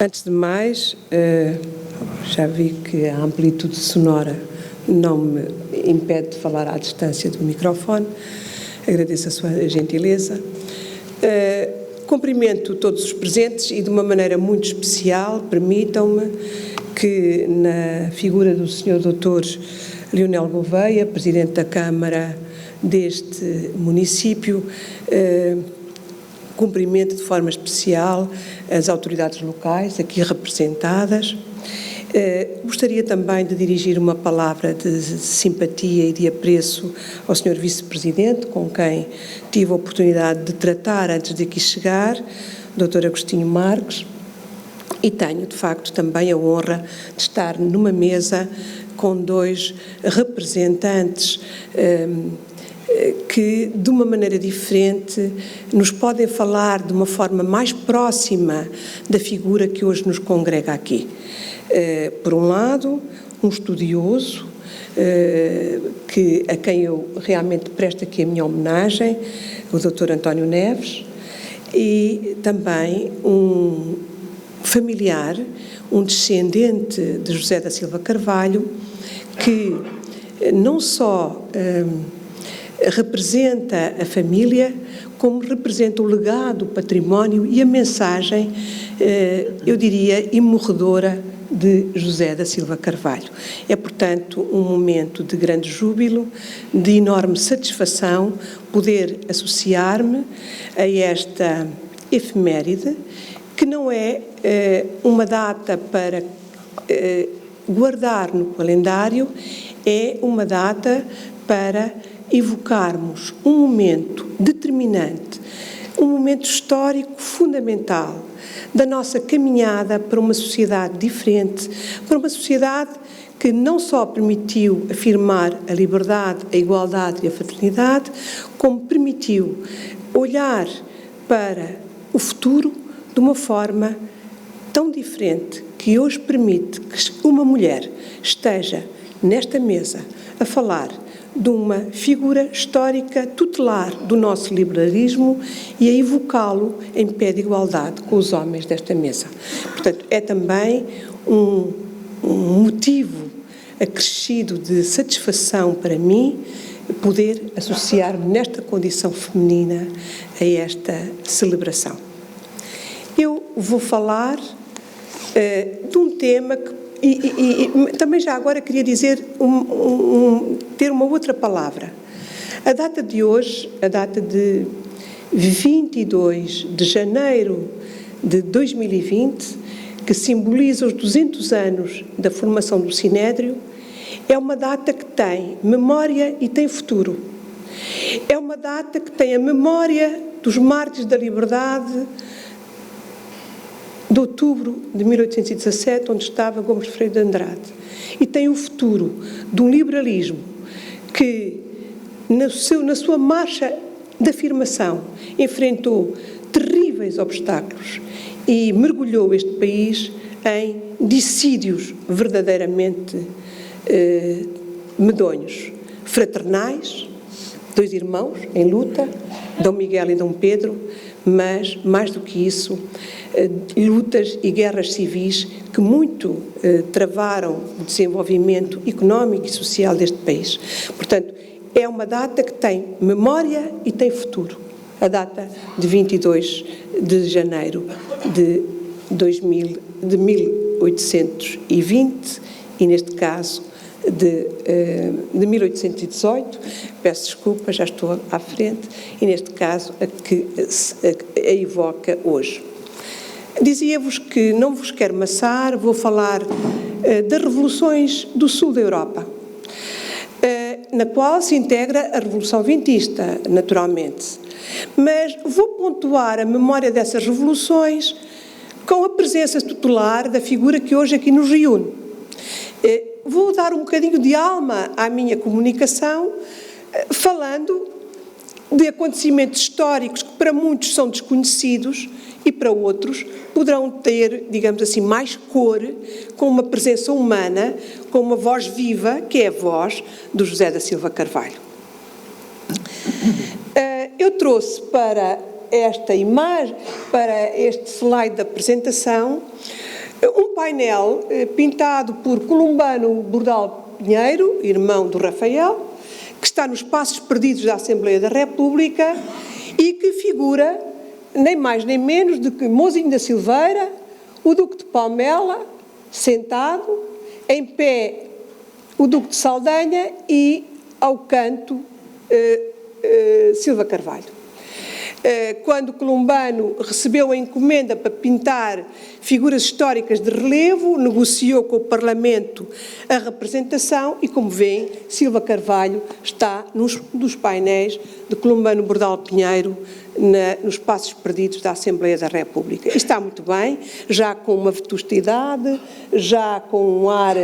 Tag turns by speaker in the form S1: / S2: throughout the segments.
S1: Antes de mais, já vi que a amplitude sonora não me impede de falar à distância do microfone. Agradeço a sua gentileza. Cumprimento todos os presentes e, de uma maneira muito especial, permitam-me que, na figura do Sr. Dr. Leonel Gouveia, Presidente da Câmara deste município, cumprimento de forma especial as autoridades locais aqui representadas. Gostaria também de dirigir uma palavra de simpatia e de apreço ao Sr. Vice-Presidente, com quem tive a oportunidade de tratar antes de aqui chegar, Dr. Agostinho Marques, e tenho, de facto, também a honra de estar numa mesa com dois representantes que, de uma maneira diferente, nos podem falar de uma forma mais próxima da figura que hoje nos congrega aqui. Por um lado, um estudioso, a quem eu realmente presto aqui a minha homenagem, o Dr. António Neves, e também um familiar, um descendente de José da Silva Carvalho, que não só representa a família, como representa o legado, o património e a mensagem, eu diria, imorredora de José da Silva Carvalho. É, portanto, um momento de grande júbilo, de enorme satisfação poder associar-me a esta efeméride, que não é uma data para guardar no calendário, é uma data para evocarmos um momento determinante, um momento histórico fundamental da nossa caminhada para uma sociedade diferente, para uma sociedade que não só permitiu afirmar a liberdade, a igualdade e a fraternidade, como permitiu olhar para o futuro de uma forma tão diferente, que hoje permite que uma mulher esteja nesta mesa a falar de uma figura histórica tutelar do nosso liberalismo e a evocá-lo em pé de igualdade com os homens desta mesa. Portanto, é também um motivo acrescido de satisfação para mim poder associar-me nesta condição feminina a esta celebração. Eu vou falar de um tema que também já agora queria dizer, ter uma outra palavra. A data de hoje, a data de 22 de janeiro de 2020, que simboliza os 200 anos da formação do Sinédrio, é uma data que tem memória e tem futuro. É uma data que tem a memória dos mártires da liberdade, de outubro de 1817, onde estava Gomes Freire de Andrade. E tem o futuro de um liberalismo que, na sua marcha de afirmação, enfrentou terríveis obstáculos e mergulhou este país em dissídios verdadeiramente medonhos. Fraternais, dois irmãos em luta, Dom Miguel e Dom Pedro, mas, mais do que isso, lutas e guerras civis que muito travaram o desenvolvimento económico e social deste país. Portanto, é uma data que tem memória e tem futuro. A data de 22 de janeiro de 1820 e, neste caso, de 1818, peço desculpa, já estou à frente, e neste caso a que a evoca hoje. Dizia-vos que não vos quero maçar, vou falar das revoluções do sul da Europa, na qual se integra a Revolução Vintista, naturalmente. Mas vou pontuar a memória dessas revoluções com a presença tutelar da figura que hoje aqui nos reúne. Vou dar um bocadinho de alma à minha comunicação, falando de acontecimentos históricos que para muitos são desconhecidos e para outros poderão ter, digamos assim, mais cor, com uma presença humana, com uma voz viva, que é a voz do José da Silva Carvalho. Eu trouxe para esta imagem, para este slide da apresentação, Um painel pintado por Columbano Bordal Pinheiro, irmão do Rafael, que está nos Passos Perdidos da Assembleia da República e que figura nem mais nem menos do que Mozinho da Silveira, o Duque de Palmela, sentado, em pé o Duque de Saldanha e, ao canto, Silva Carvalho. Quando Columbano recebeu a encomenda para pintar figuras históricas de relevo, negociou com o Parlamento a representação e, como veem, Silva Carvalho está dos painéis de Columbano Bordal Pinheiro nos Passos Perdidos da Assembleia da República. E está muito bem, já com uma vetusteidade, já com um ar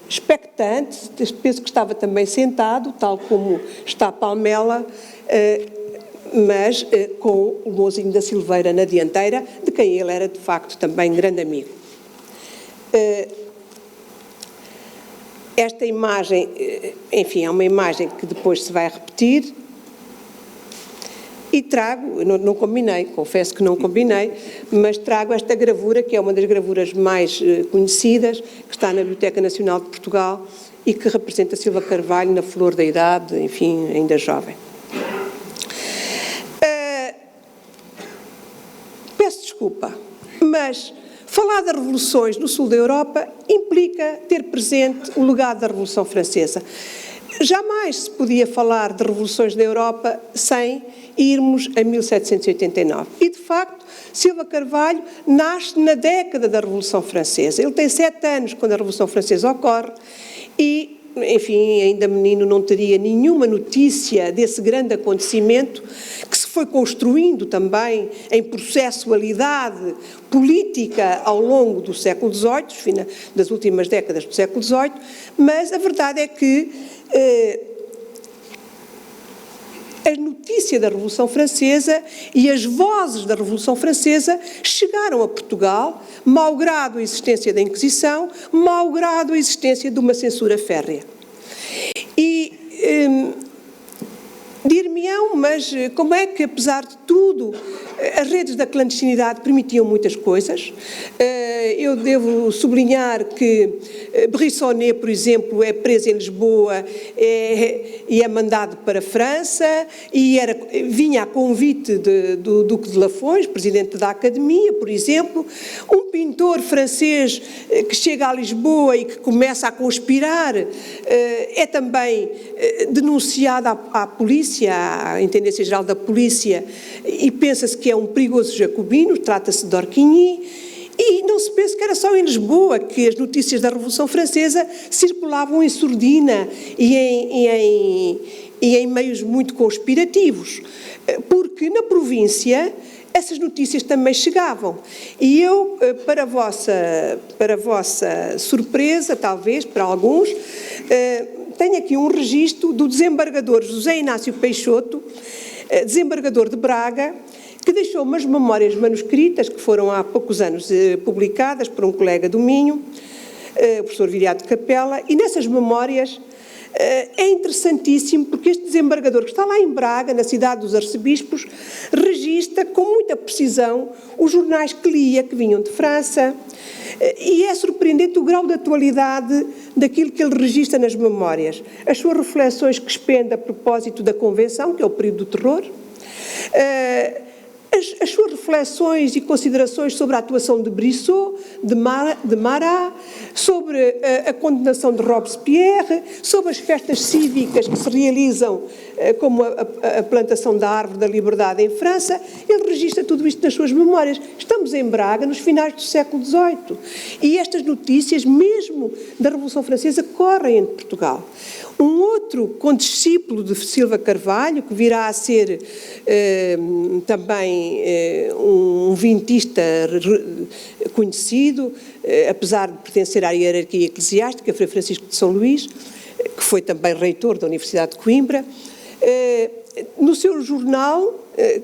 S1: expectante, penso que estava também sentado, tal como está Palmela, mas com o Mozinho da Silveira na dianteira, de quem ele era, de facto, também grande amigo. Esta imagem, enfim, é uma imagem que depois se vai repetir, e trago, não combinei, confesso que não combinei, mas trago esta gravura, que é uma das gravuras mais conhecidas, que está na Biblioteca Nacional de Portugal e que representa Silva Carvalho na flor da idade, enfim, ainda jovem. Peço desculpa, mas falar das revoluções no sul da Europa implica ter presente o legado da Revolução Francesa. Jamais se podia falar de revoluções da Europa sem irmos a 1789. E, de facto, Silva Carvalho nasce na década da Revolução Francesa. Ele tem 7 anos quando a Revolução Francesa ocorre e, enfim, ainda menino, não teria nenhuma notícia desse grande acontecimento que se foi construindo também em processualidade política ao longo do século XVIII, das últimas décadas do século XVIII, mas a verdade é que a notícia da Revolução Francesa e as vozes da Revolução Francesa chegaram a Portugal, malgrado a existência da Inquisição, malgrado a existência de uma censura férrea. E dir-me-ão, mas como é que, apesar de tudo, as redes da clandestinidade permitiam muitas coisas? Eu devo sublinhar que Brissonnet, por exemplo, é preso em Lisboa e é mandado para a França e vinha a convite do Duque de Lafões, presidente da Academia, por exemplo. Um pintor francês que chega a Lisboa e que começa a conspirar é também denunciado à polícia, à Intendência-Geral da Polícia, e pensa-se que é um perigoso jacobino, trata-se de Orquigny, e não se pensa que era só em Lisboa que as notícias da Revolução Francesa circulavam em sordina e em meios muito conspirativos, porque na província essas notícias também chegavam. E eu, para a vossa surpresa, talvez, para alguns, tenho aqui um registro do desembargador José Inácio Peixoto, desembargador de Braga, que deixou umas memórias manuscritas que foram há poucos anos publicadas por um colega do Minho, o professor Viriato Capela, e nessas memórias é interessantíssimo porque este desembargador que está lá em Braga, na cidade dos arcebispos, registra com muita precisão os jornais que lia, que vinham de França, e é surpreendente o grau de atualidade daquilo que ele registra nas memórias. As suas reflexões que expende a propósito da Convenção, que é o período do terror, as suas reflexões e considerações sobre a atuação de Brissot, de Marat, sobre a condenação de Robespierre, sobre as festas cívicas que se realizam como a plantação da Árvore da Liberdade em França. Ele registra tudo isto nas suas memórias. Estamos em Braga nos finais do século XVIII e estas notícias, mesmo da Revolução Francesa, correm em Portugal. Um outro condiscípulo de Silva Carvalho, que virá a ser também um vintista conhecido, apesar de pertencer à hierarquia eclesiástica, Frei Francisco de São Luís, que foi também reitor da Universidade de Coimbra, no seu jornal,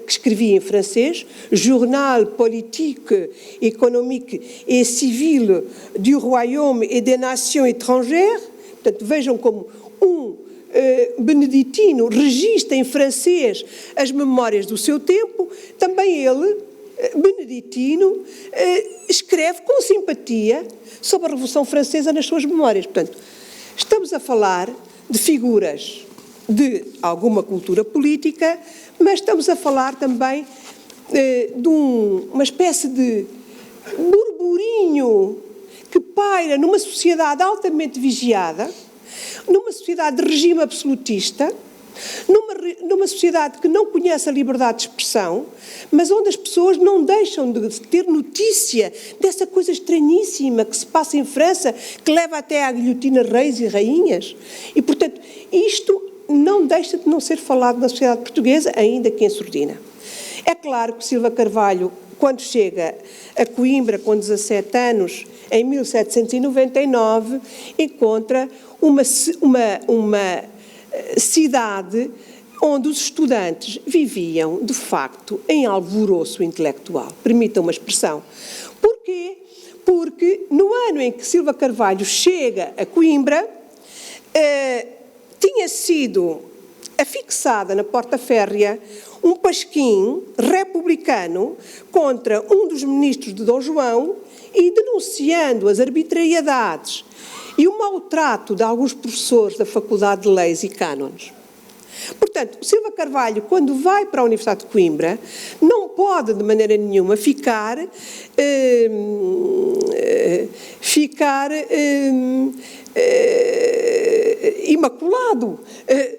S1: que escrevia em francês, Journal politique, économique et civil du Royaume et des Nations étrangères, portanto, vejam como beneditino registra em francês as memórias do seu tempo, também ele beneditino, escreve com simpatia sobre a Revolução Francesa nas suas memórias. Portanto, estamos a falar de figuras de alguma cultura política, mas estamos a falar também de uma espécie de burburinho que paira numa sociedade altamente vigiada, numa sociedade de regime absolutista, numa sociedade que não conhece a liberdade de expressão, mas onde as pessoas não deixam de ter notícia dessa coisa estranhíssima que se passa em França, que leva até à guilhotina reis e rainhas. E, portanto, isto não deixa de não ser falado na sociedade portuguesa, ainda que em sordina. É claro que Silva Carvalho, quando chega a Coimbra com 17 anos, em 1799, encontra uma cidade onde os estudantes viviam, de facto, em alvoroço intelectual. Permitam uma expressão. Porquê? Porque no ano em que Silva Carvalho chega a Coimbra, tinha sido afixada na porta férrea um pasquim republicano contra um dos ministros de Dom João e denunciando as arbitrariedades e o maltrato de alguns professores da Faculdade de Leis e Cânones. Portanto, Silva Carvalho, quando vai para a Universidade de Coimbra, não pode de maneira nenhuma ficar imaculado,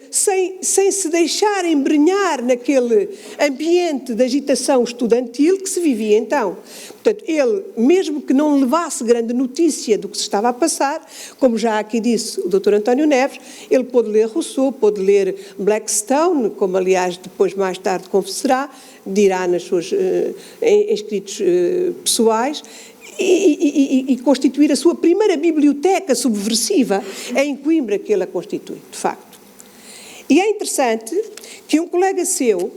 S1: sem se deixar embrenhar naquele ambiente de agitação estudantil que se vivia então. Portanto, ele, mesmo que não levasse grande notícia do que se estava a passar, como já aqui disse o Dr. António Neves, ele pôde ler Rousseau, pôde ler Blackstone, como aliás depois mais tarde confessará, dirá nos seus escritos pessoais, e constituir a sua primeira biblioteca subversiva. É em Coimbra que ele a constitui, de facto. E é interessante que um colega seu,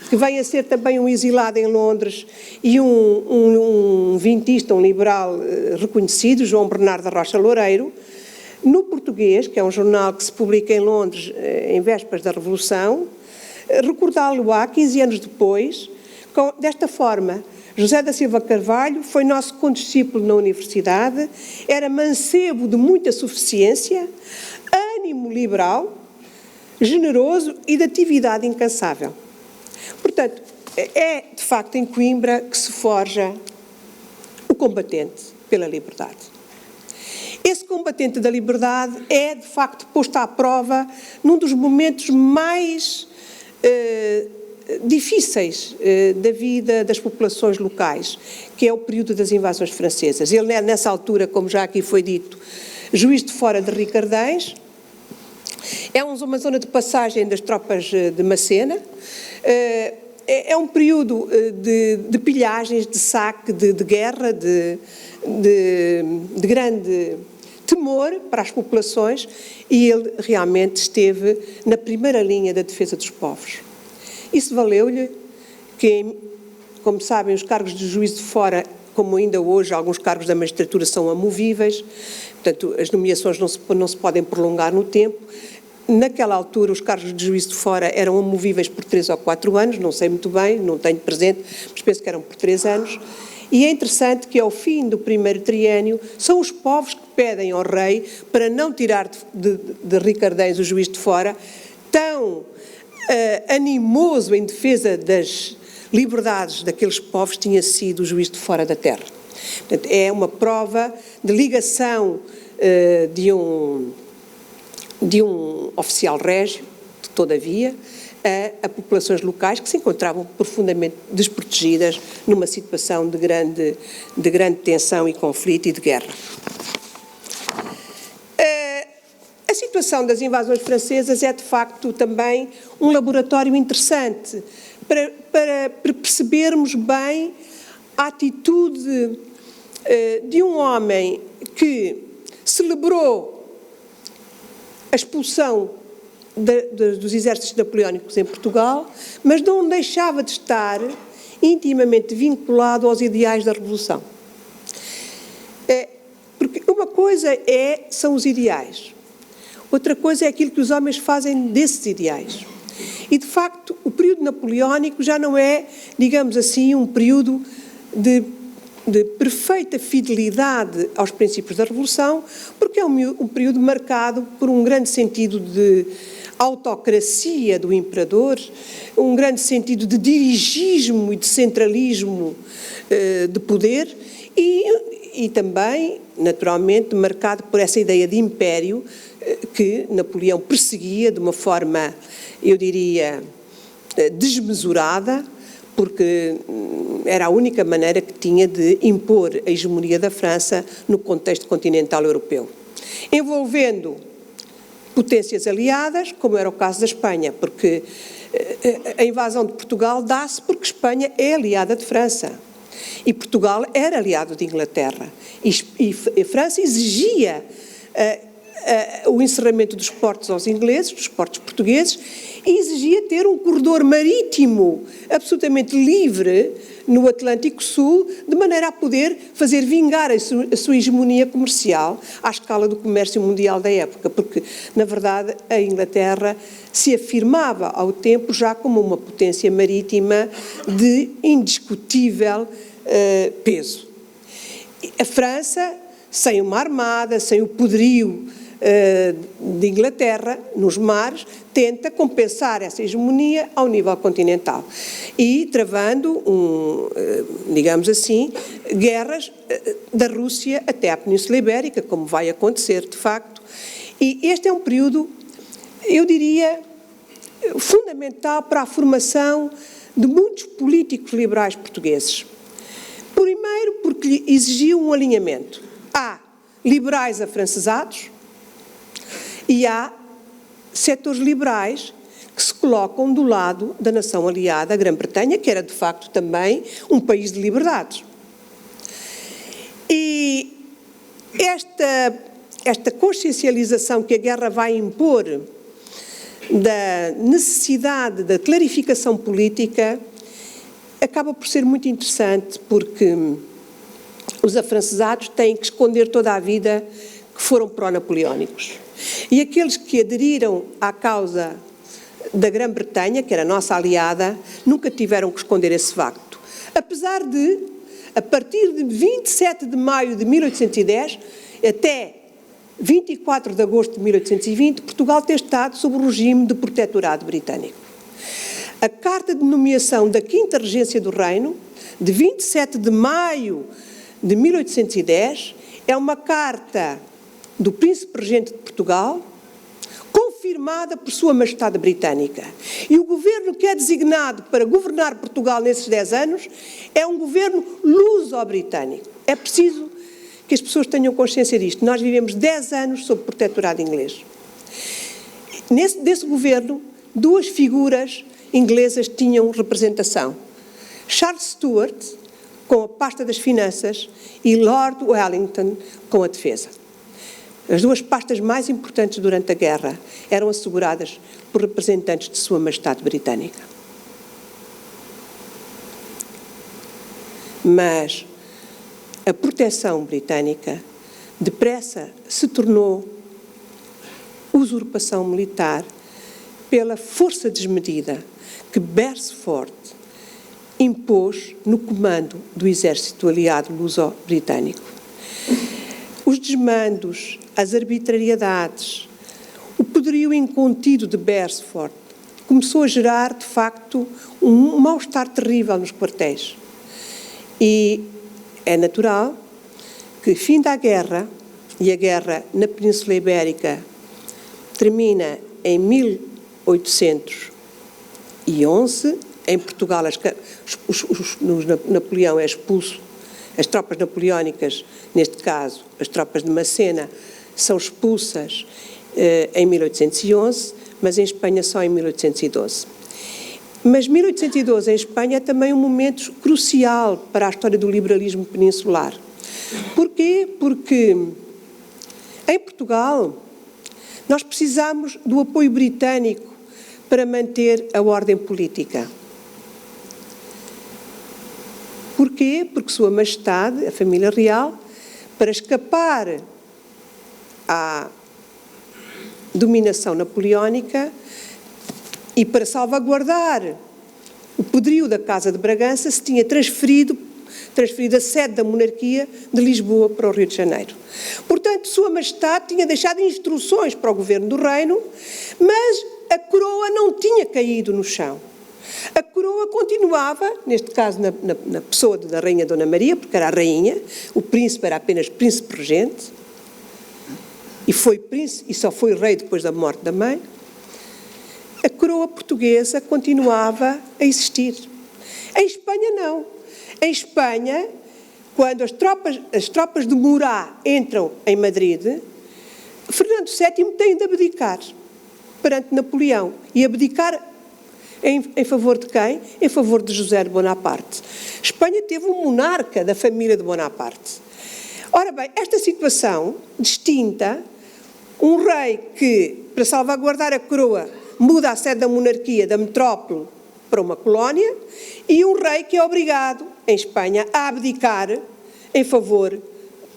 S1: que veio a ser também um exilado em Londres e um vintista, um liberal reconhecido, João Bernardo da Rocha Loureiro, no Português, que é um jornal que se publica em Londres em vésperas da Revolução, recordá-lo-á 15 anos depois, desta forma: José da Silva Carvalho foi nosso condiscípulo na universidade, era mancebo de muita suficiência, ânimo liberal, generoso e de atividade incansável. Portanto, é de facto em Coimbra que se forja o combatente pela liberdade. Esse combatente da liberdade é de facto posto à prova num dos momentos mais difíceis da vida das populações locais, que é o período das invasões francesas. Ele é, nessa altura, como já aqui foi dito, juiz de fora de Ricardães, é uma zona de passagem das tropas de Macena, é um período de pilhagens, de saque, de guerra, de grande temor para as populações, e ele realmente esteve na primeira linha da defesa dos povos. Isso valeu-lhe que, como sabem, os cargos de juiz de fora, como ainda hoje alguns cargos da magistratura são amovíveis, portanto as nomeações não se podem prolongar no tempo. Naquela altura os cargos de juiz de fora eram amovíveis por 3 ou 4 anos, não sei muito bem, não tenho presente, mas penso que eram por 3 anos. E é interessante que ao fim do primeiro triênio são os povos que pedem ao rei para não tirar de Ricardães o juiz de fora, tão animoso em defesa das liberdades daqueles povos tinha sido o juiz de fora da terra. Portanto, é uma prova de ligação de um oficial régio, todavia, a populações locais que se encontravam profundamente desprotegidas numa situação de grande tensão e conflito e de guerra. A situação das invasões francesas é, de facto, também um laboratório interessante para percebermos bem a atitude de um homem que celebrou a expulsão dos exércitos napoleónicos em Portugal, mas não deixava de estar intimamente vinculado aos ideais da Revolução. Porque uma coisa são os ideais, outra coisa é aquilo que os homens fazem desses ideais. E, de facto, o período napoleónico já não é, digamos assim, um período de perfeita fidelidade aos princípios da Revolução, porque é um período marcado por um grande sentido de autocracia do imperador, um grande sentido de dirigismo e de centralismo de poder e também, naturalmente, marcado por essa ideia de império que Napoleão perseguia de uma forma, eu diria, desmesurada, porque era a única maneira que tinha de impor a hegemonia da França no contexto continental europeu, envolvendo potências aliadas, como era o caso da Espanha, porque a invasão de Portugal dá-se porque Espanha é aliada de França e Portugal era aliado de Inglaterra e a França exigia o encerramento dos portos aos ingleses, dos portos portugueses, e exigia ter um corredor marítimo absolutamente livre no Atlântico Sul, de maneira a poder fazer vingar a sua hegemonia comercial à escala do comércio mundial da época, porque, na verdade, a Inglaterra se afirmava ao tempo já como uma potência marítima de indiscutível peso. A França, sem uma armada, sem o poderio de Inglaterra nos mares, tenta compensar essa hegemonia ao nível continental e travando, digamos assim, guerras da Rússia até à Península Ibérica, como vai acontecer de facto. E este é um período, eu diria, fundamental para a formação de muitos políticos liberais portugueses. Primeiro porque exigiu um alinhamento. Há liberais afrancesados e há setores liberais que se colocam do lado da nação aliada, a Grã-Bretanha, que era de facto também um país de liberdades. E esta consciencialização que a guerra vai impor da necessidade da clarificação política acaba por ser muito interessante, porque os afrancesados têm que esconder toda a vida que foram pró-napoleónicos. E aqueles que aderiram à causa da Grã-Bretanha, que era a nossa aliada, nunca tiveram que esconder esse facto. Apesar de, a partir de 27 de maio de 1810 até 24 de agosto de 1820, Portugal ter estado sob o regime de protetorado britânico. A carta de nomeação da 5ª Regência do Reino, de 27 de maio de 1810, é uma carta do Príncipe Regente de Portugal, confirmada por Sua Majestade Britânica. E o governo que é designado para governar Portugal nesses 10 anos é um governo luso-britânico. É preciso que as pessoas tenham consciência disto. Nós vivemos 10 anos sob protetorado inglês. Desse governo, 2 figuras inglesas tinham representação. Charles Stuart, com a pasta das finanças, e Lord Wellington, com a defesa. As 2 pastas mais importantes durante a guerra eram asseguradas por representantes de Sua Majestade Britânica. Mas a proteção britânica depressa se tornou usurpação militar pela força desmedida que Beresford impôs no comando do exército aliado luso-britânico. Os desmandos, as arbitrariedades, o poderio incontido de Beresford começou a gerar, de facto, um mal-estar terrível nos quartéis. E é natural que, fim da guerra, e a guerra na Península Ibérica termina em 1811, em Portugal Napoleão é expulso, as tropas napoleónicas, neste caso as tropas de Macena, são expulsas em 1811, mas em Espanha só em 1812. Mas 1812 em Espanha é também um momento crucial para a história do liberalismo peninsular. Porquê? Porque em Portugal nós precisamos do apoio britânico para manter a ordem política. Porquê? Porque Sua Majestade, a família real, para escapar à dominação napoleónica, E para salvaguardar o poderio da Casa de Bragança, se tinha transferido a sede da monarquia de Lisboa para o Rio de Janeiro. Portanto, Sua Majestade tinha deixado instruções para o governo do reino, mas a coroa não tinha caído no chão. A coroa continuava, neste caso na pessoa da Rainha Dona Maria, porque era a rainha, o príncipe era apenas príncipe regente, e foi príncipe e só foi rei depois da morte da mãe. A coroa portuguesa continuava a existir. Em Espanha não. Em Espanha, quando as tropas de Murat entram em Madrid, Fernando VII tem de abdicar perante Napoleão. E abdicar em favor de quem? Em favor de José de Bonaparte. Espanha teve um monarca da família de Bonaparte. Ora bem, esta situação distinta, um rei que, para salvaguardar a coroa, muda a sede da monarquia da metrópole para uma colónia, e um rei que é obrigado, em Espanha, a abdicar em favor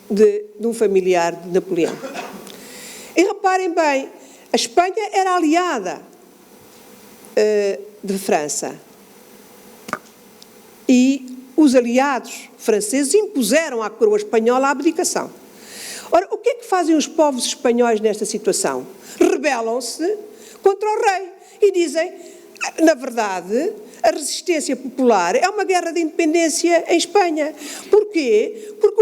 S1: de um familiar de Napoleão. E reparem bem, a Espanha era aliada de França. E os aliados franceses impuseram à coroa espanhola a abdicação. Ora, o que é que fazem os povos espanhóis nesta situação? Rebelam-se contra o rei e dizem, na verdade, a resistência popular é uma guerra de independência em Espanha. Porquê? Porque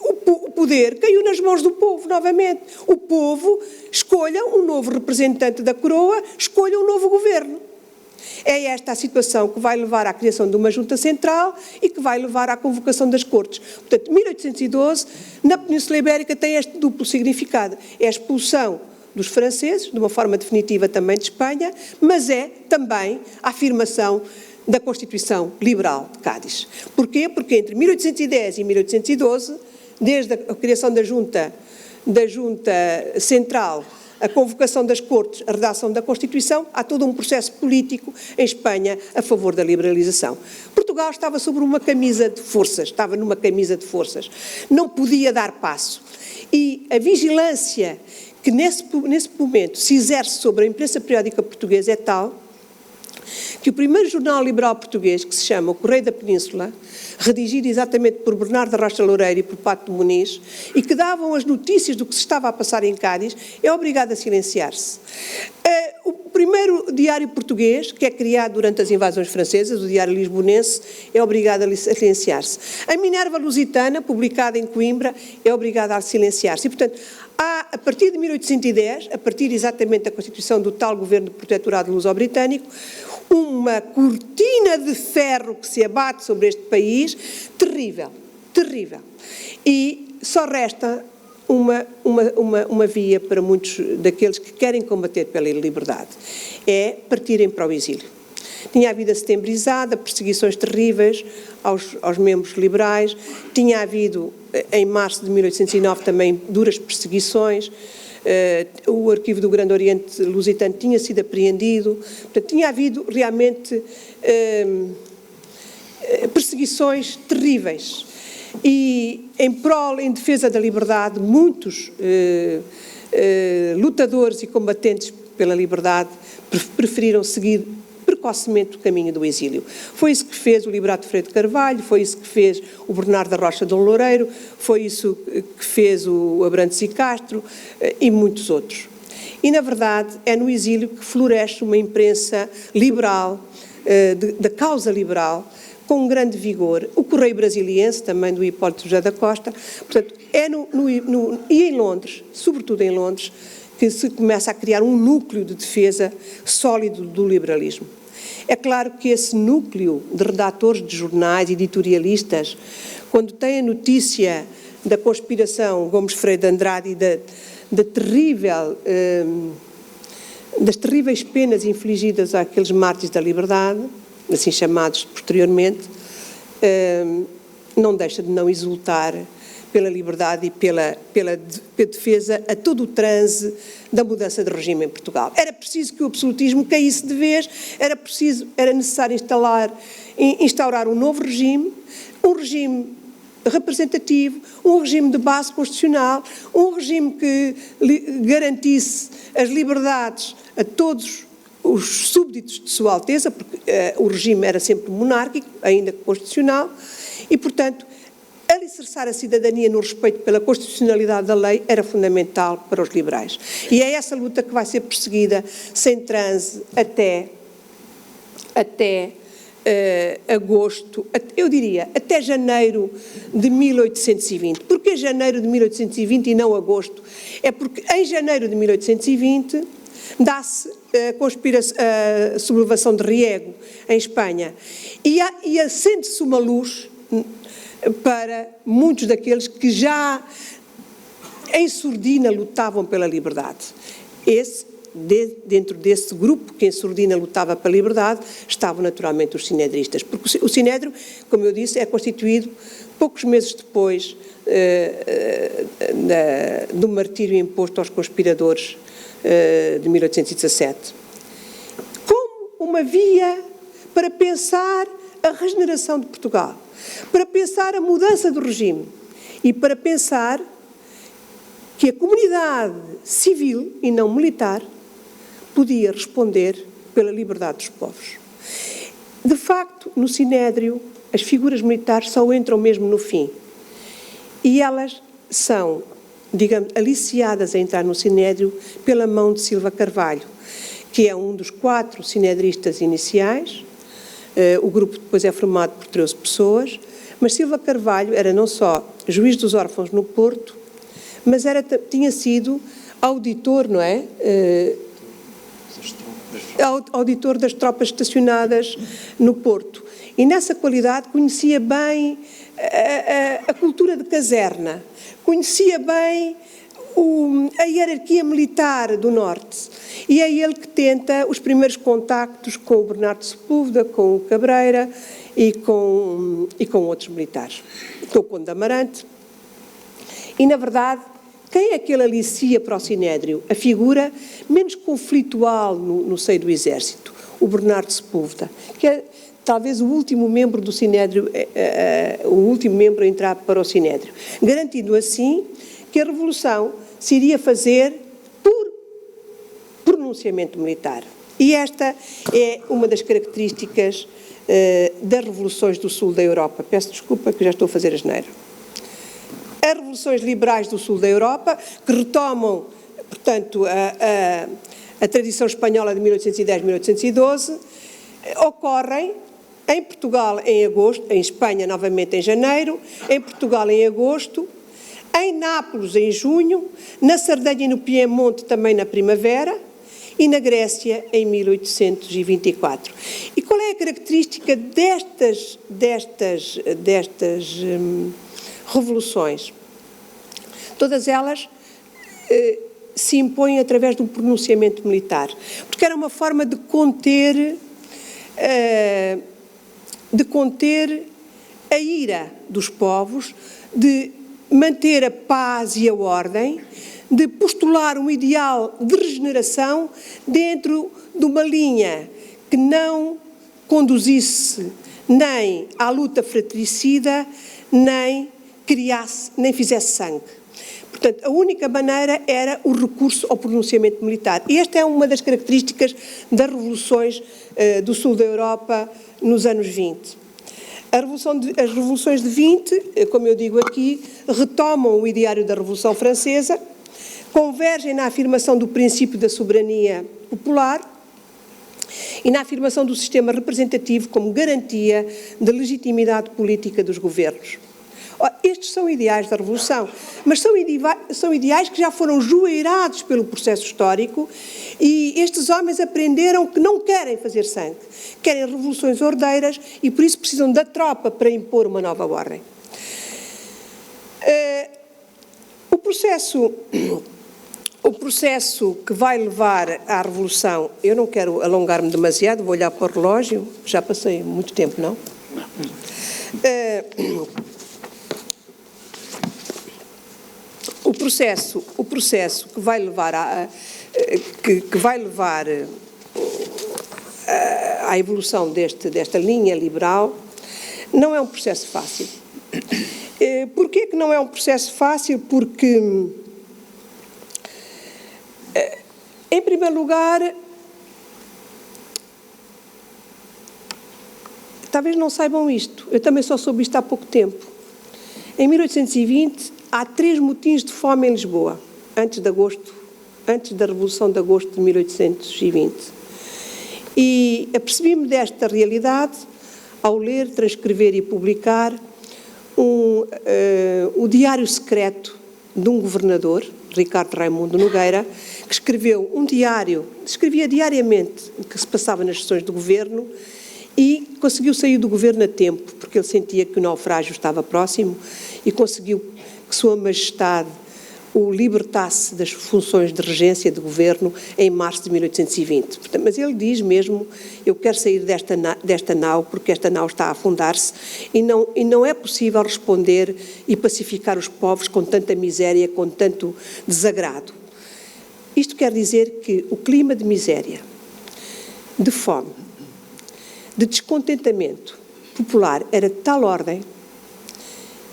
S1: o poder caiu nas mãos do povo, novamente. O povo escolha um novo representante da coroa, escolha um novo governo. É esta a situação que vai levar à criação de uma junta central e que vai levar à convocação das Cortes. Portanto, 1812, na Península Ibérica, tem este duplo significado. É a expulsão dos franceses, de uma forma definitiva também de Espanha, mas é também a afirmação da Constituição Liberal de Cádiz. Porquê? Porque entre 1810 e 1812, desde a criação da Junta Central, a convocação das Cortes, a redação da Constituição, há todo um processo político em Espanha a favor da liberalização. Portugal estava sobre uma camisa de forças, estava numa camisa de forças, não podia dar passo. E a vigilância que nesse momento se exerce sobre a imprensa periódica portuguesa é tal que o primeiro jornal liberal português, que se chama O Correio da Península, redigido exatamente por Bernardo da Rocha Loureiro e por Pato de Muniz, e que davam as notícias do que se estava a passar em Cádiz, é obrigado a silenciar-se. O primeiro diário português, que é criado durante as invasões francesas, o Diário Lisbonense, é obrigado a silenciar-se. A Minerva Lusitana, publicada em Coimbra, é obrigada a silenciar-se. E, portanto, há, a partir de 1810, a partir exatamente da constituição do tal governo de protetorado luso-britânico, uma cortina de ferro que se abate sobre este país, terrível, terrível. E só resta uma via para muitos daqueles que querem combater pela liberdade, é partirem para o exílio. Tinha havido a setembrizada, perseguições terríveis aos membros liberais, tinha havido, em março de 1809, também duras perseguições, o arquivo do Grande Oriente Lusitano tinha sido apreendido, portanto, tinha havido realmente perseguições terríveis. E em defesa da liberdade, muitos lutadores e combatentes pela liberdade preferiram seguir precocemente o caminho do exílio. Foi isso que fez o Liberato Freire de Carvalho, foi isso que fez o Bernardo da Rocha Dom Loureiro, foi isso que fez o Abrantes e Castro e muitos outros. E, na verdade, é no exílio que floresce uma imprensa liberal, da causa liberal, com um grande vigor. O Correio Brasiliense, também do Hipólito José da Costa, portanto, e em Londres, sobretudo em Londres, que se começa a criar um núcleo de defesa sólido do liberalismo. É claro que esse núcleo de redatores de jornais, editorialistas, quando tem a notícia da conspiração Gomes Freire de Andrade e das terríveis penas infligidas àqueles mártires da liberdade, assim chamados posteriormente, não deixa de não exultar pela liberdade e pela defesa a todo o transe da mudança de regime em Portugal. Era preciso que o absolutismo caísse de vez, era necessário instaurar um novo regime, um regime representativo, um regime de base constitucional, um regime que garantisse as liberdades a todos os súbditos de Sua Alteza, porque o regime era sempre monárquico, ainda que constitucional, e, portanto, alicerçar a cidadania no respeito pela constitucionalidade da lei era fundamental para os liberais. E é essa luta que vai ser perseguida sem transe até agosto, eu diria, até janeiro de 1820. Porquê janeiro de 1820 e não agosto? É porque em janeiro de 1820 dá-se a sublevação de Riego, em Espanha, e acende-se uma luz para muitos daqueles que já em surdina lutavam pela liberdade. Dentro desse grupo que em surdina lutava pela liberdade estavam naturalmente os sinedristas, porque o Sinédrio, como eu disse, é constituído poucos meses depois do martírio imposto aos conspiradores de 1817, como uma via para pensar a regeneração de Portugal, para pensar a mudança do regime e para pensar que a comunidade civil e não militar podia responder pela liberdade dos povos. De facto, no Sinédrio, as figuras militares só entram mesmo no fim. E elas são, digamos, aliciadas a entrar no Sinédrio pela mão de Silva Carvalho, que é um dos 4 sinedristas iniciais. O grupo depois é formado por 13 pessoas, mas Silva Carvalho era não só juiz dos órfãos no Porto, mas tinha sido auditor, não é? Auditor das tropas estacionadas no Porto. E nessa qualidade conhecia bem a cultura de caserna, conhecia bem a hierarquia militar do Norte. E é ele que tenta os primeiros contactos com o Bernardo Sepúlveda, com o Cabreira e com outros militares, com o Conde de Amarante. E, na verdade, quem é que ele alicia para o Sinédrio? A figura menos conflitual no seio do Exército, o Bernardo Sepúlveda, que é talvez o último membro do Sinédrio, o último membro a entrar para o Sinédrio, garantindo assim que a Revolução se iria fazer por pronunciamento militar. E esta é uma das características das revoluções do sul da Europa. Peço desculpa que já estou a fazer asneira. As revoluções liberais do sul da Europa, que retomam, portanto, a tradição espanhola de 1810-1812, ocorrem em Portugal em agosto, em Espanha novamente em janeiro, em Portugal em agosto, em Nápoles em junho, na Sardenha e no Piemonte também na primavera e na Grécia em 1824. E qual é a característica destas revoluções? Todas elas se impõem através de um pronunciamento militar, porque era uma forma de conter a ira dos povos, de manter a paz e a ordem, de postular um ideal de regeneração dentro de uma linha que não conduzisse nem à luta fratricida, nem criasse, nem fizesse sangue. Portanto, a única maneira era o recurso ao pronunciamento militar. E esta é uma das características das revoluções do sul da Europa nos anos 20. As revoluções de 20, como eu digo aqui, retomam o ideário da Revolução Francesa, convergem na afirmação do princípio da soberania popular e na afirmação do sistema representativo como garantia da legitimidade política dos governos. Estes são ideais da Revolução, mas são ideais que já foram joeirados pelo processo histórico e estes homens aprenderam que não querem fazer sangue, querem revoluções ordeiras e por isso precisam da tropa para impor uma nova ordem. O processo que vai levar à Revolução, eu não quero alongar-me demasiado, vou olhar para o relógio, já passei muito tempo, não? O processo que vai levar à evolução desta linha liberal não é um processo fácil. Porquê que não é um processo fácil? Porque, em primeiro lugar, talvez não saibam isto, eu também só soube isto há pouco tempo. Em 1820, há 3 motins de fome em Lisboa, antes da Revolução de Agosto de 1820. E apercebi-me desta realidade ao ler, transcrever e publicar o diário secreto de um governador, Ricardo Raimundo Nogueira, que escreveu um diário, escrevia diariamente o que se passava nas sessões do governo e conseguiu sair do governo a tempo, porque ele sentia que o naufrágio estava próximo e conseguiu que Sua Majestade o libertasse das funções de regência de governo em março de 1820. Mas ele diz mesmo, eu quero sair desta nau porque esta nau está a afundar-se e não é possível responder e pacificar os povos com tanta miséria, com tanto desagrado. Isto quer dizer que o clima de miséria, de fome, de descontentamento popular era de tal ordem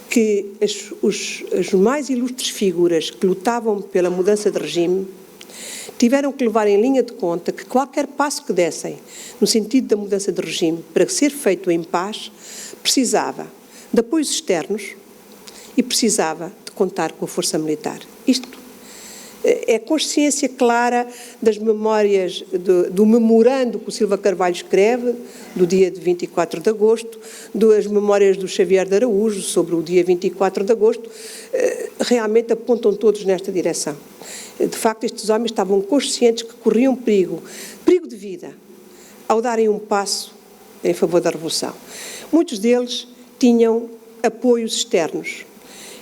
S1: que as mais ilustres figuras que lutavam pela mudança de regime tiveram que levar em linha de conta que qualquer passo que dessem no sentido da mudança de regime para ser feito em paz precisava de apoios externos e precisava de contar com a força militar. Isto é consciência clara das memórias do memorando que o Silva Carvalho escreve, do dia de 24 de agosto, das memórias do Xavier de Araújo sobre o dia 24 de agosto, realmente apontam todos nesta direção. De facto, estes homens estavam conscientes que corriam perigo de vida, ao darem um passo em favor da Revolução. Muitos deles tinham apoios externos.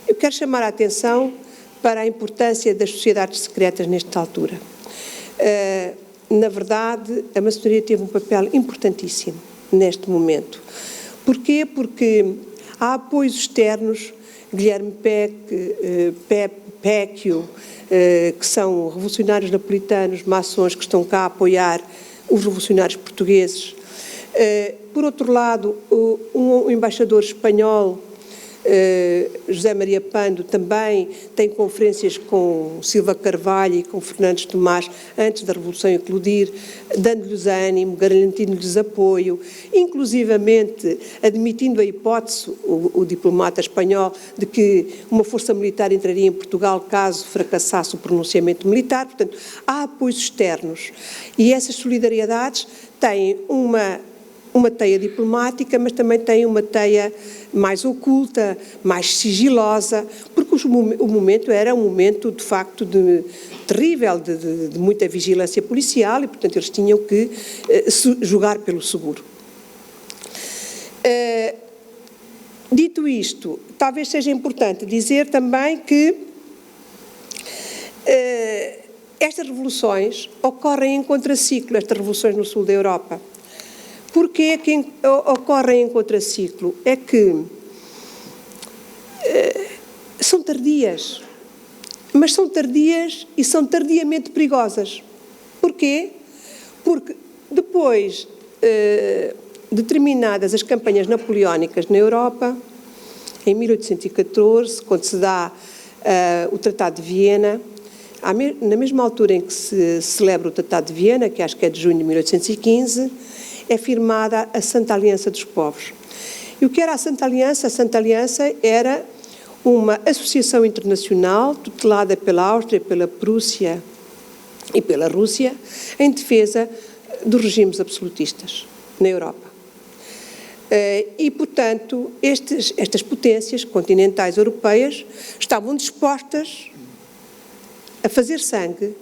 S1: Eu quero chamar a atenção para a importância das sociedades secretas nesta altura. Na verdade, a maçonaria teve um papel importantíssimo neste momento. Porquê? Porque há apoios externos, Guilherme Péquio, que são revolucionários napolitanos, maçons que estão cá a apoiar os revolucionários portugueses. Por outro lado, um embaixador espanhol, José Maria Pando, também tem conferências com Silva Carvalho e com Fernandes Tomás antes da Revolução eclodir, dando-lhes ânimo, garantindo-lhes apoio, inclusivamente admitindo a hipótese, o diplomata espanhol, de que uma força militar entraria em Portugal caso fracassasse o pronunciamento militar. Portanto, há apoios externos e essas solidariedades têm uma teia diplomática, mas também tem uma teia mais oculta, mais sigilosa, porque o momento era um momento, de facto, terrível, de muita vigilância policial e, portanto, eles tinham que jogar pelo seguro. Dito isto, talvez seja importante dizer também que estas revoluções ocorrem em contraciclo, estas revoluções no sul da Europa. Porquê que ocorrem em contraciclo? É que são tardias, mas são tardias e são tardiamente perigosas. Porquê? Porque depois de terminadas as campanhas napoleónicas na Europa, em 1814, quando se dá o Tratado de Viena, na mesma altura em que se celebra o Tratado de Viena, que acho que é de junho de 1815, é firmada a Santa Aliança dos Povos. E o que era a Santa Aliança? A Santa Aliança era uma associação internacional tutelada pela Áustria, pela Prússia e pela Rússia em defesa dos regimes absolutistas na Europa. E, portanto, estas potências continentais europeias estavam dispostas a fazer sangue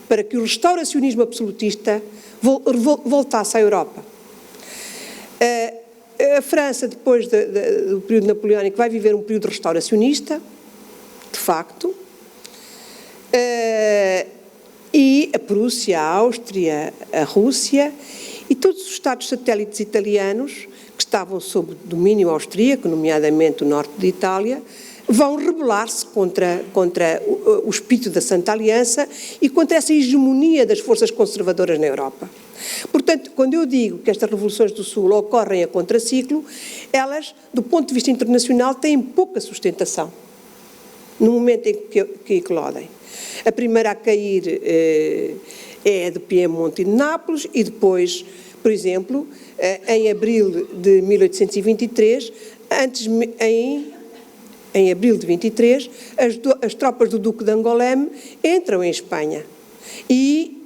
S1: para que o restauracionismo absolutista voltasse à Europa. A França, depois do período napoleónico, vai viver um período restauracionista, de facto, e a Prússia, a Áustria, a Rússia e todos os Estados satélites italianos que estavam sob domínio austríaco, nomeadamente o norte de Itália, vão rebelar-se contra o espírito da Santa Aliança e contra essa hegemonia das forças conservadoras na Europa. Portanto, quando eu digo que estas revoluções do Sul ocorrem a contraciclo, elas, do ponto de vista internacional, têm pouca sustentação no momento em que eclodem. A primeira a cair é a de Piemonte e de Nápoles e depois Por exemplo, em abril de 1823, em abril de 23, as tropas do Duque de Angoleme entram em Espanha e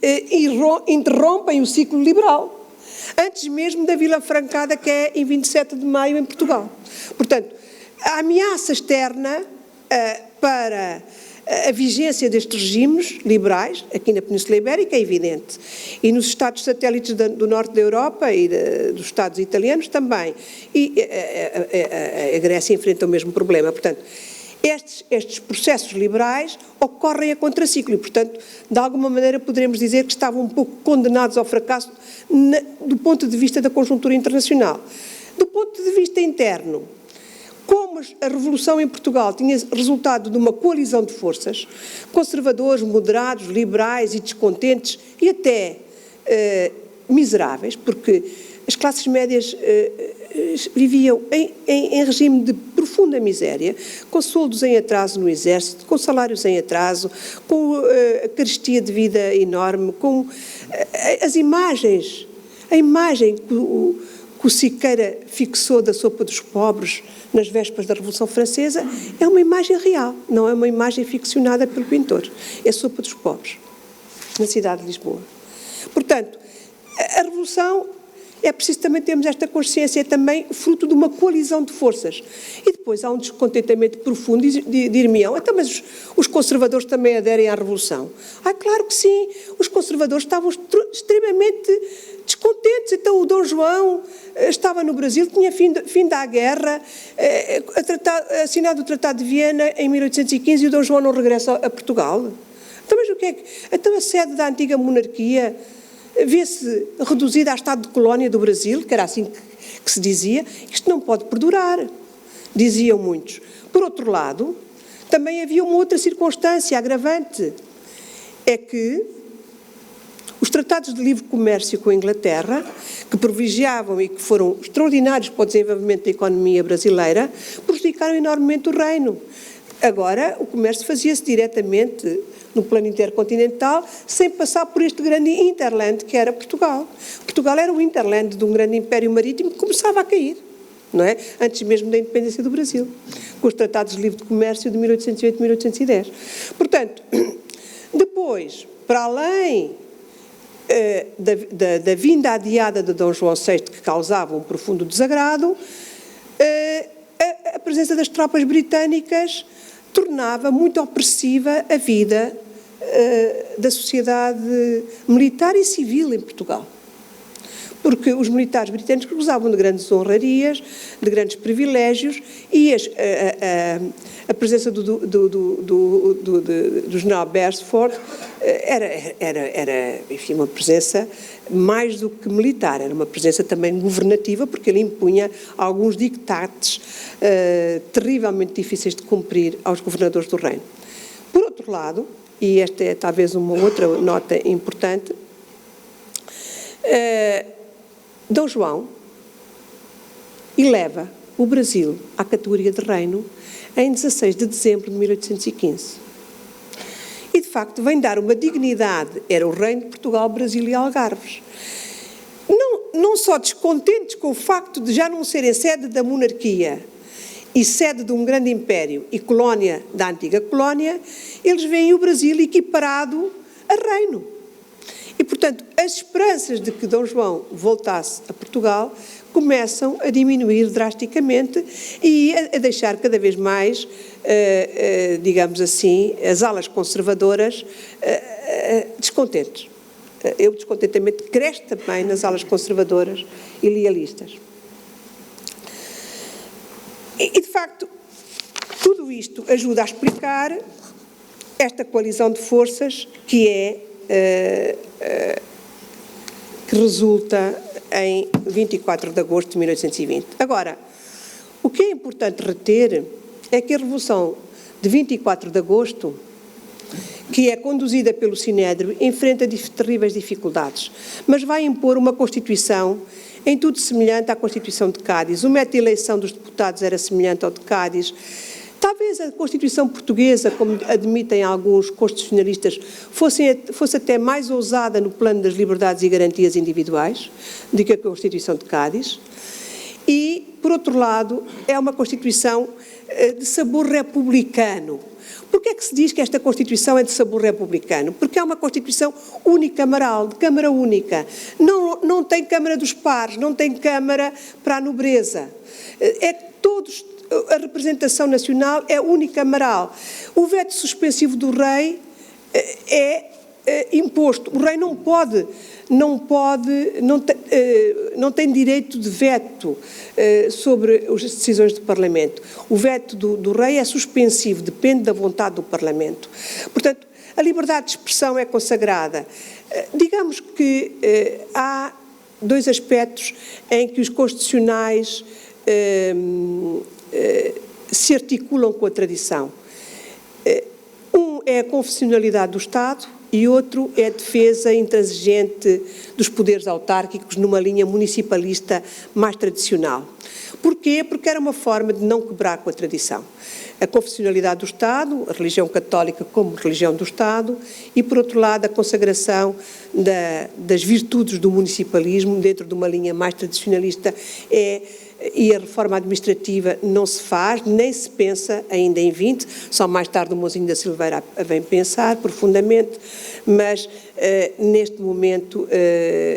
S1: interrompem o ciclo liberal, antes mesmo da Vila Francada, que é em 27 de maio, em Portugal. Portanto, a ameaça externa para a vigência destes regimes liberais, aqui na Península Ibérica, é evidente. E nos Estados satélites do norte da Europa e dos Estados italianos também. E a Grécia enfrenta o mesmo problema. Portanto, estes processos liberais ocorrem a contraciclo e, portanto, de alguma maneira poderemos dizer que estavam um pouco condenados ao fracasso do ponto de vista da conjuntura internacional. Do ponto de vista interno, como a Revolução em Portugal tinha resultado de uma coalizão de forças, conservadores, moderados, liberais e descontentes e até miseráveis, porque as classes médias viviam em regime de profunda miséria, com soldos em atraso no exército, com salários em atraso, com a carestia de vida enorme, com as imagens, a imagem que o Siqueira fixou da sopa dos pobres nas vésperas da Revolução Francesa, é uma imagem real, não é uma imagem ficcionada pelo pintor. É a sopa dos pobres, na cidade de Lisboa. Portanto, a Revolução, é preciso também termos esta consciência, é também fruto de uma coalizão de forças. E depois há um descontentamento profundo, dir-me-ão, então, mas os conservadores também aderem à Revolução? Claro que sim, os conservadores estavam extremamente descontentes. Então o Dom João estava no Brasil, tinha fim da guerra, assinado o Tratado de Viena em 1815 e o Dom João não regressa a Portugal. Então, mas o que é que... Então a sede da antiga monarquia vê-se reduzida a estado de colónia do Brasil, que era assim que se dizia. Isto não pode perdurar, diziam muitos. Por outro lado, também havia uma outra circunstância agravante, é que os tratados de livre comércio com a Inglaterra, que privilegiavam e que foram extraordinários para o desenvolvimento da economia brasileira, prejudicaram enormemente o reino. Agora, o comércio fazia-se diretamente no plano intercontinental, sem passar por este grande hinterland que era Portugal. Portugal era o hinterland de um grande império marítimo que começava a cair, não é? Antes mesmo da independência do Brasil, com os tratados de livre comércio de 1808 e 1810. Portanto, depois, para além da vinda adiada de Dom João VI, que causava um profundo desagrado, a presença das tropas britânicas tornava muito opressiva a vida da sociedade militar e civil em Portugal. Porque os militares britânicos gozavam de grandes honrarias, de grandes privilégios, e a presença do general Beresford era, enfim, uma presença mais do que militar, era uma presença também governativa, porque ele impunha alguns dictates terrivelmente difíceis de cumprir aos governadores do reino. Por outro lado, e esta é talvez uma outra nota importante, Dom João eleva o Brasil à categoria de reino em 16 de dezembro de 1815. E, de facto, vem dar uma dignidade, era o reino de Portugal, Brasil e Algarves. Não só descontentes com o facto de já não serem sede da monarquia e sede de um grande império e colónia da antiga colónia, eles veem o Brasil equiparado a reino. E, portanto, as esperanças de que Dom João voltasse a Portugal começam a diminuir drasticamente e a deixar cada vez mais, digamos assim, as alas conservadoras descontentes. O descontentamento cresce também nas alas conservadoras e lealistas. E, de facto, tudo isto ajuda a explicar esta coalizão de forças que resulta em 24 de agosto de 1820. Agora, o que é importante reter é que a Revolução de 24 de agosto, que é conduzida pelo Sinédrio, enfrenta terríveis dificuldades, mas vai impor uma Constituição em tudo semelhante à Constituição de Cádiz. O método de eleição dos deputados era semelhante ao de Cádiz, Talvez a Constituição portuguesa, como admitem alguns constitucionalistas, fosse até mais ousada no plano das liberdades e garantias individuais do que a Constituição de Cádiz. E, por outro lado, é uma Constituição de sabor republicano. Porquê é que se diz que esta Constituição é de sabor republicano? Porque é uma Constituição unicameral, de Câmara única. Não tem Câmara dos Pares, não tem Câmara para a nobreza. A representação nacional é unicameral. O veto suspensivo do rei é imposto. O rei não tem direito de veto sobre as decisões do Parlamento. O veto do rei é suspensivo, depende da vontade do Parlamento. Portanto, a liberdade de expressão é consagrada. Digamos que há dois aspectos em que os constitucionais se articulam com a tradição. Um é a confessionalidade do Estado e outro é a defesa intransigente dos poderes autárquicos numa linha municipalista mais tradicional. Porquê? Porque era uma forma de não quebrar com a tradição. A confessionalidade do Estado, a religião católica como religião do Estado e, por outro lado, a consagração das virtudes do municipalismo dentro de uma linha mais tradicionalista e a reforma administrativa não se faz, nem se pensa ainda em 20, só mais tarde o Mozinho da Silveira vem pensar profundamente, mas neste momento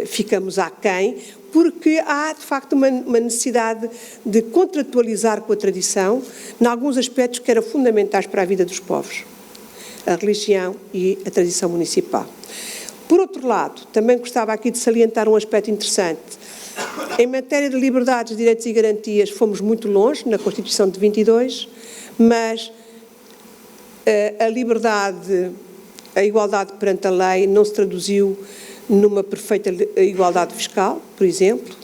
S1: ficamos aquém, porque há de facto uma necessidade de contratualizar com a tradição, em alguns aspectos que eram fundamentais para a vida dos povos, a religião e a tradição municipal. Por outro lado, também gostava aqui de salientar um aspecto interessante. Em matéria de liberdades, direitos e garantias fomos muito longe na Constituição de 22, mas a liberdade, a igualdade perante a lei não se traduziu numa perfeita igualdade fiscal, por exemplo,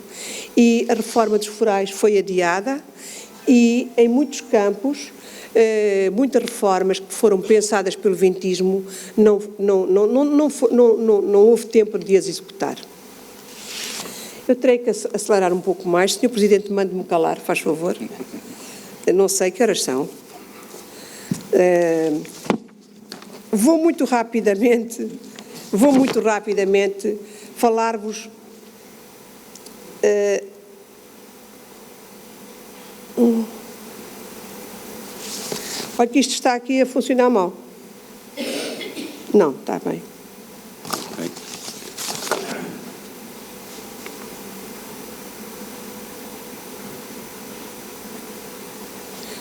S1: e a reforma dos forais foi adiada e em muitos campos muitas reformas que foram pensadas pelo vintismo não houve tempo de as executar. Eu terei que acelerar um pouco mais. Sr. Presidente, mande-me calar, faz favor. Eu não sei que horas são. Vou muito rapidamente falar-vos olha que isto está aqui a funcionar mal. Não, está bem.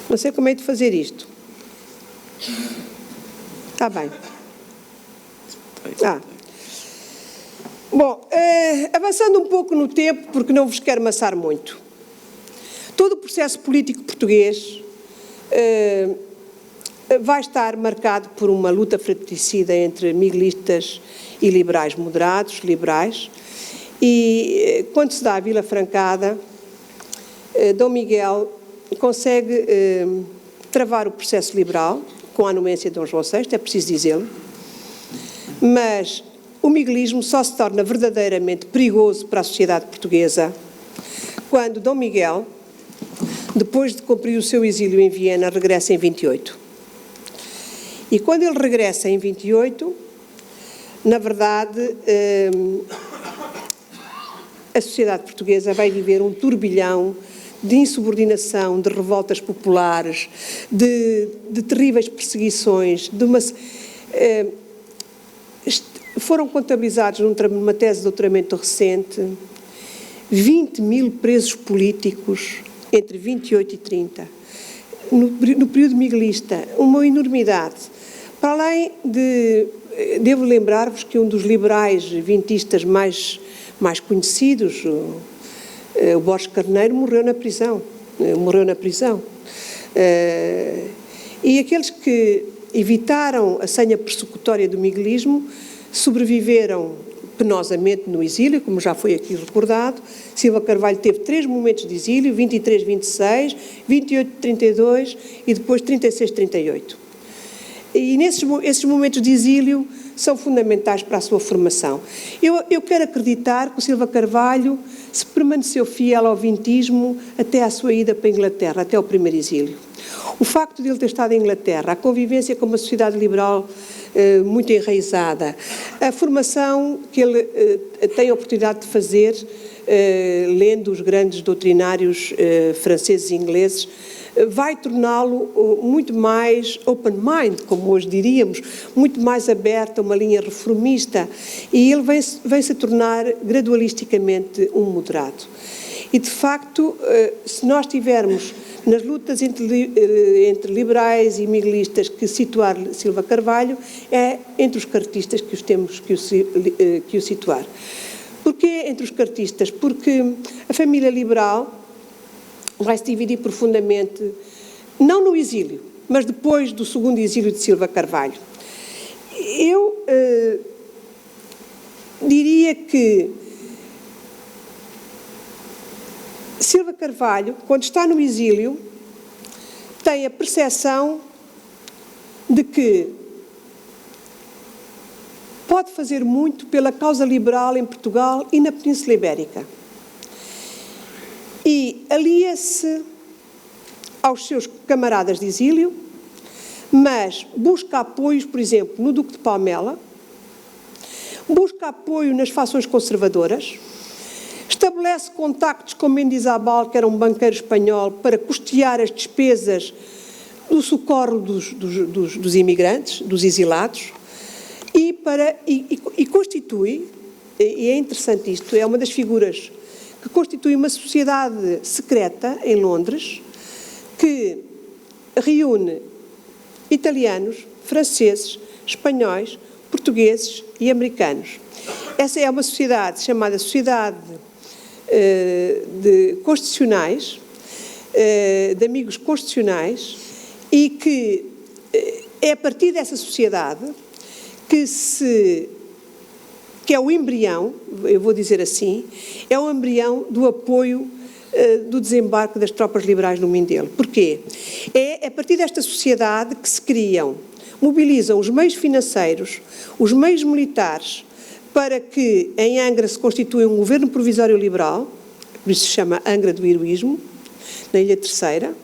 S1: Não sei como é de fazer isto. Está bem. Bom, avançando um pouco no tempo, porque não vos quero amassar muito. Todo o processo político português vai estar marcado por uma luta fratricida entre miguelistas e liberais moderados, liberais, e quando se dá a Vila Francada, Dom Miguel consegue travar o processo liberal, com a anuência de Dom João VI, é preciso dizê-lo, mas o miguelismo só se torna verdadeiramente perigoso para a sociedade portuguesa quando Dom Miguel, depois de cumprir o seu exílio em Viena, regressa em 28. E quando ele regressa em 28, na verdade, a sociedade portuguesa vai viver um turbilhão de insubordinação, de revoltas populares, de terríveis perseguições, foram contabilizados numa tese de doutoramento recente 20 mil presos políticos entre 28 e 30, no período miguelista, uma enormidade. Para além de, devo lembrar-vos que um dos liberais vintistas mais conhecidos, o Borges Carneiro, morreu na prisão. E aqueles que evitaram a senha persecutória do miguelismo sobreviveram penosamente no exílio, como já foi aqui recordado. Silva Carvalho teve 3 momentos de exílio, 23, 26, 28, 32 e depois 36, 38. E esses momentos de exílio são fundamentais para a sua formação. Eu quero acreditar que o Silva Carvalho se permaneceu fiel ao vintismo até à sua ida para a Inglaterra, até ao primeiro exílio. O facto de ele ter estado em Inglaterra, a convivência com uma sociedade liberal muito enraizada, a formação que ele tem a oportunidade de fazer, lendo os grandes doutrinários franceses e ingleses, vai torná-lo muito mais open-mind, como hoje diríamos, muito mais aberto a uma linha reformista, e ele vem-se a tornar gradualisticamente um moderado. E, de facto, se nós tivermos nas lutas entre liberais e miguelistas que situar Silva Carvalho, é entre os cartistas que os temos que o situar. Porquê entre os cartistas? Porque a família liberal vai se dividir profundamente, não no exílio, mas depois do segundo exílio de Silva Carvalho. Eu diria que Silva Carvalho, quando está no exílio, tem a percepção de que pode fazer muito pela causa liberal em Portugal e na Península Ibérica. E alia-se aos seus camaradas de exílio, mas busca apoios, por exemplo, no Duque de Palmela, busca apoio nas fações conservadoras, estabelece contactos com Mendizábal, que era um banqueiro espanhol, para custear as despesas do socorro dos imigrantes, dos exilados, e constitui, e é interessante isto, é uma das figuras que constitui uma sociedade secreta em Londres, que reúne italianos, franceses, espanhóis, portugueses e americanos. Essa é uma sociedade chamada Sociedade de Constitucionais, de Amigos Constitucionais, e que é a partir dessa sociedade que é o embrião, eu vou dizer assim, é o embrião do apoio do desembarque das tropas liberais no Mindelo. Porquê? É a partir desta sociedade que se mobilizam os meios financeiros, os meios militares, para que em Angra se constitua um governo provisório liberal, por isso se chama Angra do Heroísmo, na Ilha Terceira,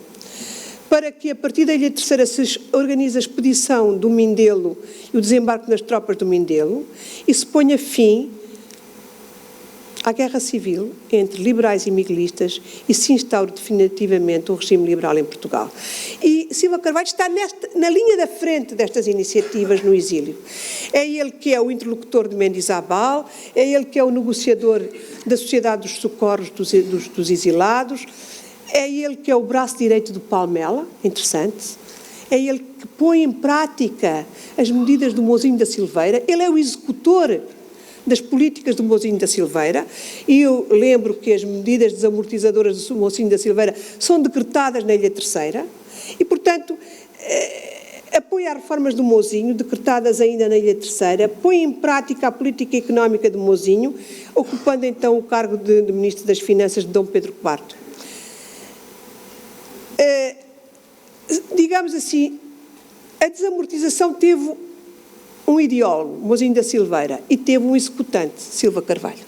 S1: para que a partir da Ilha Terceira se organize a expedição do Mindelo e o desembarque das tropas do Mindelo e se ponha fim à guerra civil entre liberais e miguelistas e se instaure definitivamente um regime liberal em Portugal. E Silva Carvalho está na linha da frente destas iniciativas no exílio. É ele que é o interlocutor de Mendizábal, é ele que é o negociador da Sociedade dos Socorros dos Exilados, é ele que é o braço direito do Palmela, interessante, é ele que põe em prática as medidas do Mouzinho da Silveira, ele é o executor das políticas do Mouzinho da Silveira, e eu lembro que as medidas desamortizadoras do Mouzinho da Silveira são decretadas na Ilha Terceira, e, portanto, apoia as reformas do Mouzinho, decretadas ainda na Ilha Terceira, põe em prática a política económica do Mouzinho, ocupando então o cargo de Ministro das Finanças de Dom Pedro IV. Digamos assim, a desamortização teve um ideólogo, Mouzinho da Silveira, e teve um executante, Silva Carvalho.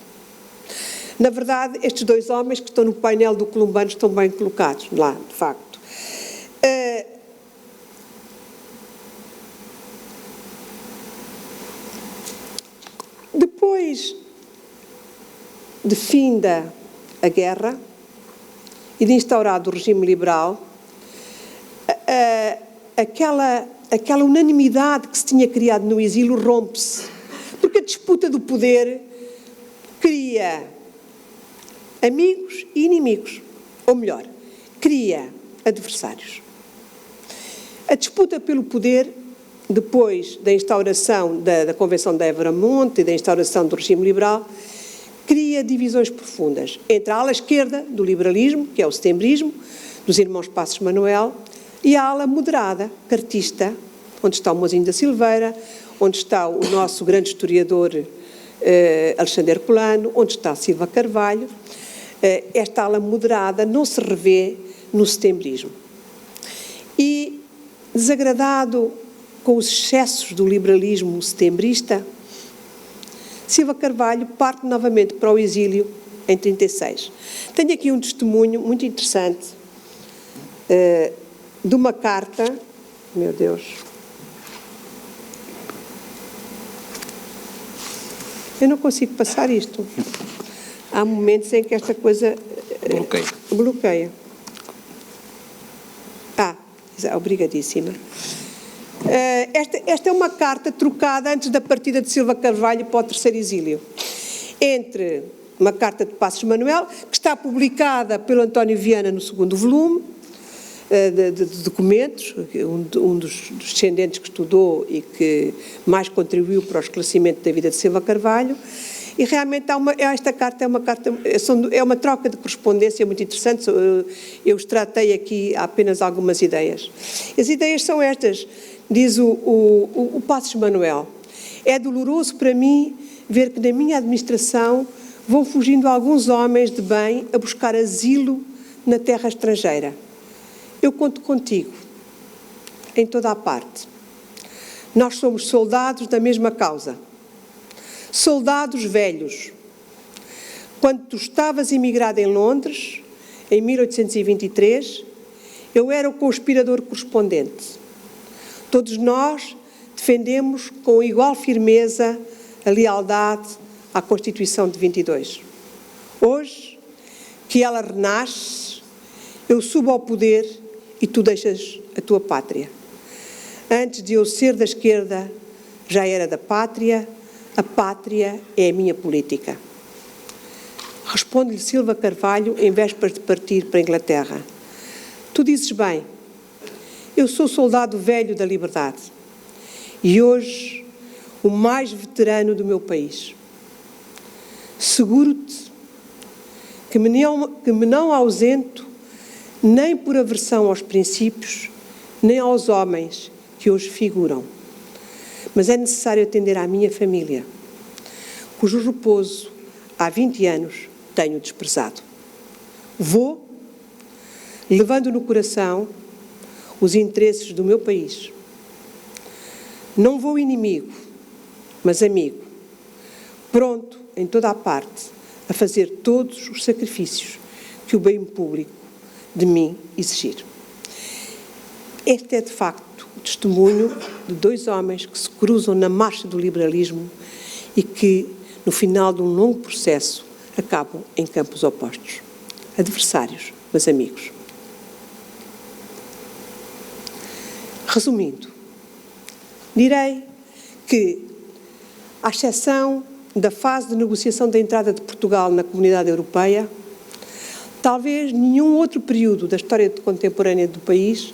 S1: Na verdade, estes dois homens que estão no painel do Columbano estão bem colocados lá, de facto. Depois de finda a guerra e de instaurado o regime liberal, aquela unanimidade que se tinha criado no exílio rompe-se, porque a disputa do poder cria amigos e inimigos, ou melhor, cria adversários. A disputa pelo poder, depois da instauração da Convenção de Évora-Monte e da instauração do regime liberal, cria divisões profundas entre a ala esquerda do liberalismo, que é o setembrismo, dos irmãos Passos Manuel, e a ala moderada, cartista, onde está o Mouzinho da Silveira, onde está o nosso grande historiador Alexandre Herculano, onde está Silva Carvalho. Esta ala moderada não se revê no setembrismo. E, desagradado com os excessos do liberalismo setembrista, Silva Carvalho parte novamente para o exílio em 1936. Tenho aqui um testemunho muito interessante de uma carta, meu Deus, eu não consigo passar isto. Há momentos em que esta coisa bloqueia. Obrigadíssima. Esta é uma carta trocada antes da partida de Silva Carvalho para o terceiro exílio, entre uma carta de Passos Manuel, que está publicada pelo António Viana no segundo volume, de documentos, um dos descendentes que estudou e que mais contribuiu para o esclarecimento da vida de Silva Carvalho, e realmente esta carta é uma troca de correspondência muito interessante. Eu extratei aqui apenas algumas ideias. As ideias são estas, diz o Passos Manuel: é doloroso para mim ver que na minha administração vão fugindo alguns homens de bem a buscar asilo na terra estrangeira. Eu conto contigo, em toda a parte. Nós somos soldados da mesma causa. Soldados velhos. Quando tu estavas imigrado em Londres, em 1823, eu era o conspirador correspondente. Todos nós defendemos com igual firmeza a lealdade à Constituição de 22. Hoje, que ela renasce, eu subo ao poder e tu deixas a tua pátria. Antes de eu ser da esquerda, já era da pátria. A pátria é a minha política. Responde-lhe Silva Carvalho em vésperas de partir para a Inglaterra: tu dizes bem, eu sou soldado velho da liberdade e hoje o mais veterano do meu país. Seguro-te que me não ausento nem por aversão aos princípios, nem aos homens que hoje figuram. Mas é necessário atender à minha família, cujo repouso há 20 anos tenho desprezado. Vou, levando no coração os interesses do meu país. Não vou inimigo, mas amigo, pronto em toda a parte a fazer todos os sacrifícios que o bem público de mim exigir. Este é, de facto, o testemunho de dois homens que se cruzam na marcha do liberalismo e que, no final de um longo processo, acabam em campos opostos. Adversários, mas amigos. Resumindo, direi que, à exceção da fase de negociação da entrada de Portugal na Comunidade Europeia, talvez nenhum outro período da história contemporânea do país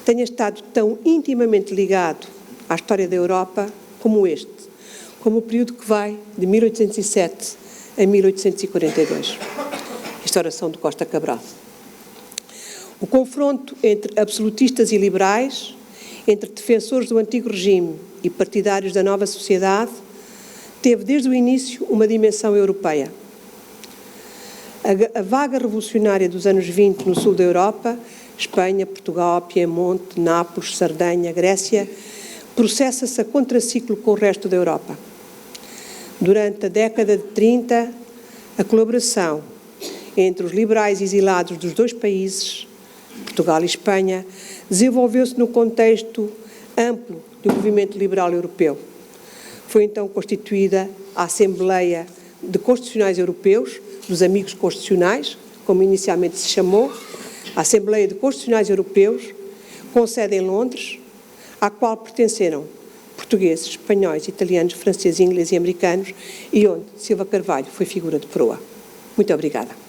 S1: tenha estado tão intimamente ligado à história da Europa como este, como o período que vai de 1807 a 1842, instauração de Costa Cabral. O confronto entre absolutistas e liberais, entre defensores do antigo regime e partidários da nova sociedade, teve desde o início uma dimensão europeia. A vaga revolucionária dos anos 20 no sul da Europa, Espanha, Portugal, Piemonte, Nápoles, Sardenha, Grécia, processa-se a contraciclo com o resto da Europa. Durante a década de 30, a colaboração entre os liberais exilados dos dois países, Portugal e Espanha, desenvolveu-se no contexto amplo do movimento liberal europeu. Foi então constituída a Assembleia de Constitucionais Europeus, dos Amigos Constitucionais, como inicialmente se chamou, a Assembleia de Constitucionais Europeus, com sede em Londres, à qual pertenceram portugueses, espanhóis, italianos, franceses, ingleses e americanos, e onde Silva Carvalho foi figura de proa. Muito obrigada.